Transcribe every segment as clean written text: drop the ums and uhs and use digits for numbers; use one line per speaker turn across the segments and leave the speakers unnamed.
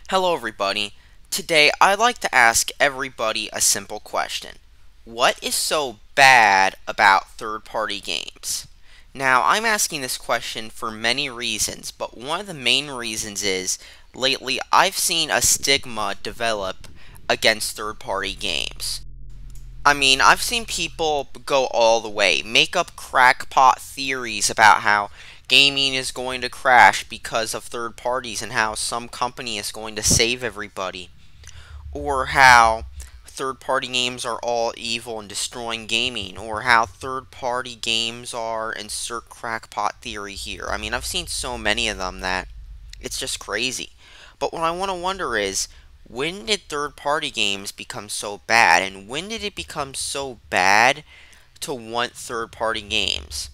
Hello, everybody. Today, I'd like to ask everybody a simple question. What is so bad about third party games? Now, I'm asking this question for many reasons, but one of the main reasons is lately I've seen a stigma develop against third party games. I've seen people go all the way, make up crackpot theories about how gaming is going to crash because of third parties and how some company is going to save everybody, or how third party games are all evil and destroying gaming, or how third party games are insert crackpot theory here. I've seen so many of them that it's just crazy. But what I want to wonder is, when did third party games become so bad? And when did it become so bad to want third party games?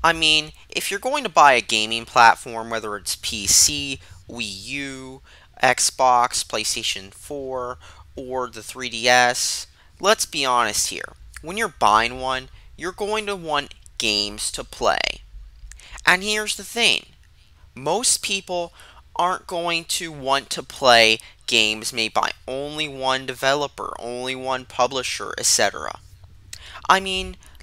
If you're going to buy a gaming platform, whether it's PC, Wii U, Xbox, PlayStation 4, or the 3DS, let's be honest here. When you're buying one, you're going to want games to play. And here's the thing. Most people aren't going to want to play games made by only one developer, only one publisher, etc.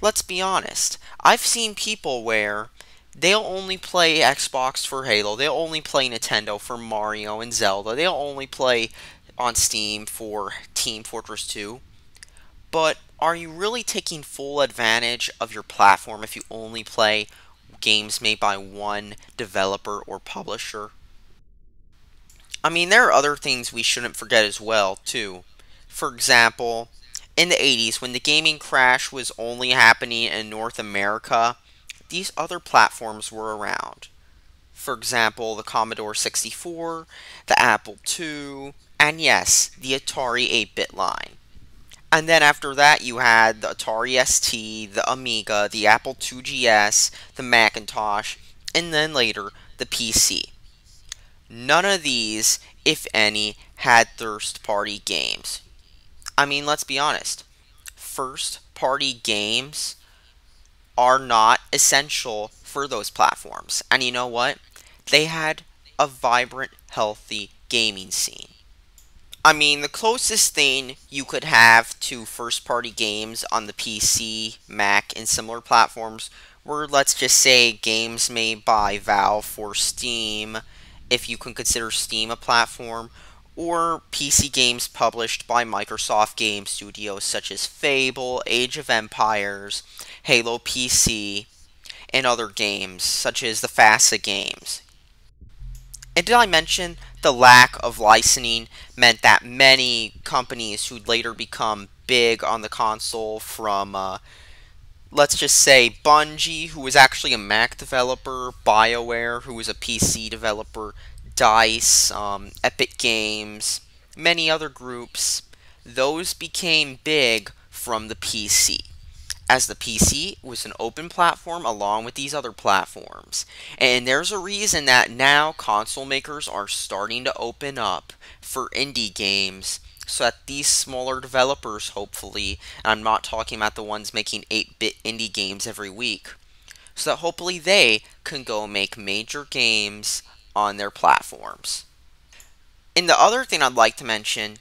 Let's be honest. I've seen people where they'll only play Xbox for Halo, they'll only play Nintendo for Mario and Zelda, they'll only play on Steam for Team Fortress 2. But are you really taking full advantage of your platform if you only play games made by one developer or publisher? There are other things we shouldn't forget as well, too. For example, in the 80s, when the gaming crash was only happening in North America, these other platforms were around. For example, the Commodore 64, the Apple II, and yes, the Atari 8-bit line. And then after that, you had the Atari ST, the Amiga, the Apple IIgs, the Macintosh, and then later, the PC. None of these, if any, had first-party games. Let's be honest. First-party games are not essential for those platforms. And you know what? They had a vibrant, healthy gaming scene. The closest thing you could have to first-party games on the PC, Mac, and similar platforms were, let's just say, games made by Valve for Steam, if you can consider Steam a platform, or PC games published by Microsoft Game Studios such as Fable, Age of Empires, Halo PC, and other games such as the FASA games. And did I mention the lack of licensing meant that many companies who'd later become big on the console, from let's just say Bungie, who was actually a Mac developer, BioWare, who was a PC developer, DICE, Epic Games, many other groups, those became big from the PC, as the PC was an open platform along with these other platforms. And there's a reason that now console makers are starting to open up for indie games, so that these smaller developers, hopefully, and I'm not talking about the ones making 8-bit indie games every week, so that hopefully they can go make major games on their platforms. And the other thing I'd like to mention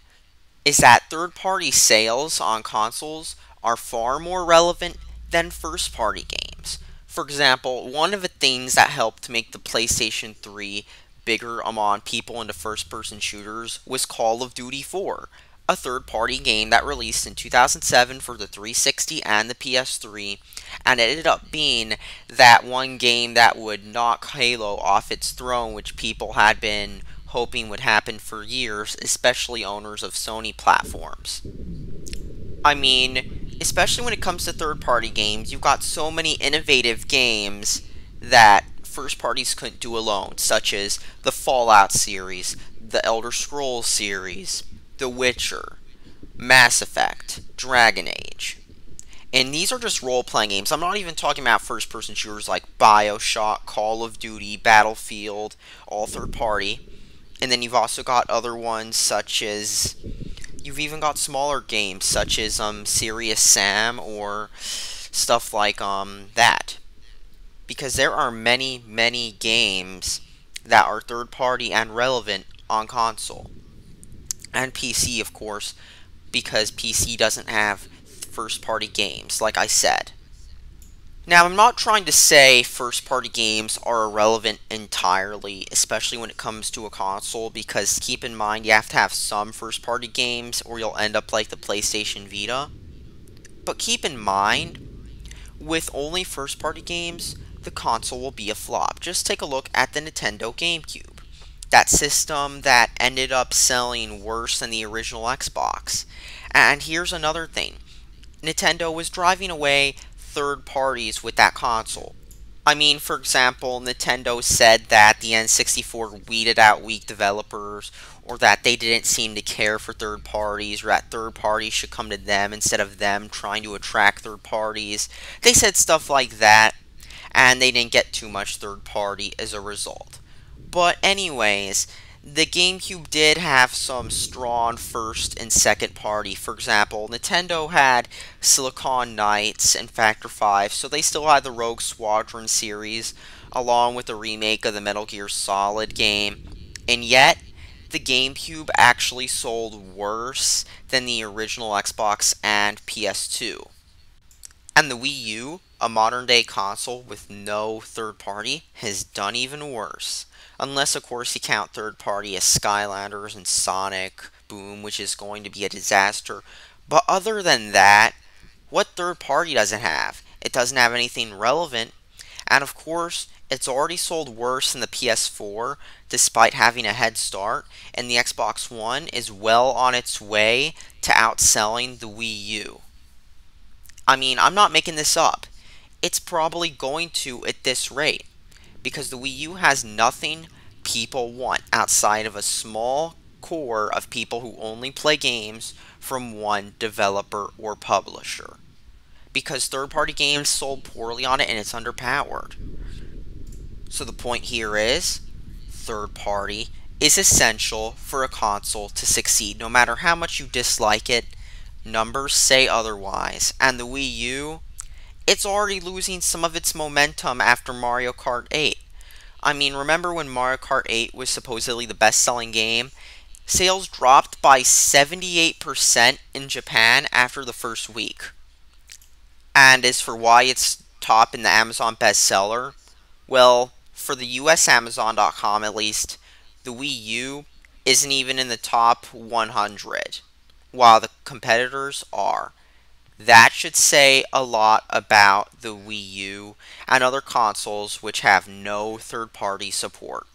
is that third-party sales on consoles are far more relevant than first-party games. For example, one of the things that helped make the PlayStation 3 bigger among people into first-person shooters was Call of Duty 4, a third-party game that released in 2007 for the 360 and the PS3, and it ended up being that one game that would knock Halo off its throne, which people had been hoping would happen for years, especially owners of Sony platforms. Especially when it comes to third-party games, you've got so many innovative games that first parties couldn't do alone, such as the Fallout series, the Elder Scrolls series, The Witcher, Mass Effect, Dragon Age. And these are just role-playing games. I'm not even talking about first-person shooters like BioShock, Call of Duty, Battlefield, all third-party. And then you've also got other ones such as, you've even got smaller games such as Serious Sam, or stuff like that. Because there are many, many games that are third party and relevant on console. And PC, of course, because PC doesn't have first-party games, like I said. Now, I'm not trying to say first-party games are irrelevant entirely, especially when it comes to a console, because keep in mind, you have to have some first-party games, or you'll end up like the PlayStation Vita. But keep in mind, with only first-party games, the console will be a flop. Just take a look at the Nintendo GameCube. That system that ended up selling worse than the original Xbox. And here's another thing. Nintendo was driving away third parties with that console. I mean, for example, Nintendo said that the N64 weeded out weak developers, or that they didn't seem to care for third parties, or that third parties should come to them instead of them trying to attract third parties. They said stuff like that, and they didn't get too much third party as a result. But anyways, the GameCube did have some strong first and second party. For example, Nintendo had Silicon Knights and Factor 5, so they still had the Rogue Squadron series, along with the remake of the Metal Gear Solid game. And yet, the GameCube actually sold worse than the original Xbox and PS2. And the Wii U, a modern day console with no third party, has done even worse. Unless, of course, you count third party as Skylanders and Sonic Boom, which is going to be a disaster. But other than that, what third party does it have? It doesn't have anything relevant. And of course, it's already sold worse than the PS4, despite having a head start. And the Xbox One is well on its way to outselling the Wii U. I mean, I'm not making this up. It's probably going to at this rate, because the Wii U has nothing people want outside of a small core of people who only play games from one developer or publisher. Because third-party games sold poorly on it and it's underpowered. So the point here is, third-party is essential for a console to succeed. No matter how much you dislike it, numbers say otherwise. And the Wii U, it's already losing some of its momentum after Mario Kart 8. I mean, remember when Mario Kart 8 was supposedly the best-selling game? Sales dropped by 78% in Japan after the first week. And as for why it's top in the Amazon bestseller, well, for the US Amazon.com at least, the Wii U isn't even in the top 100, while the competitors are. That should say a lot about the Wii U and other consoles which have no third-party support.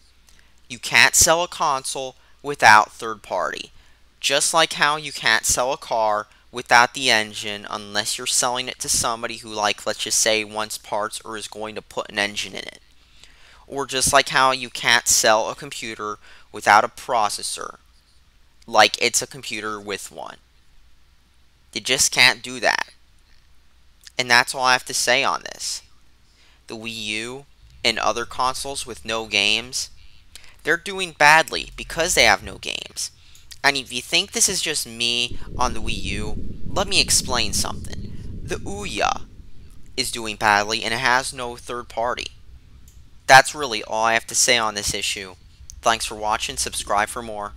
You can't sell a console without third-party. Just like how you can't sell a car without the engine unless you're selling it to somebody who, like, let's just say, wants parts or is going to put an engine in it. Or just like how you can't sell a computer without a processor, like it's a computer with one. You just can't do that. And that's all I have to say on this. The Wii U and other consoles with no games, they're doing badly because they have no games. And if you think this is just me on the Wii U, let me explain something. The Ouya is doing badly and it has no third party. That's really all I have to say on this issue. Thanks for watching, subscribe for more.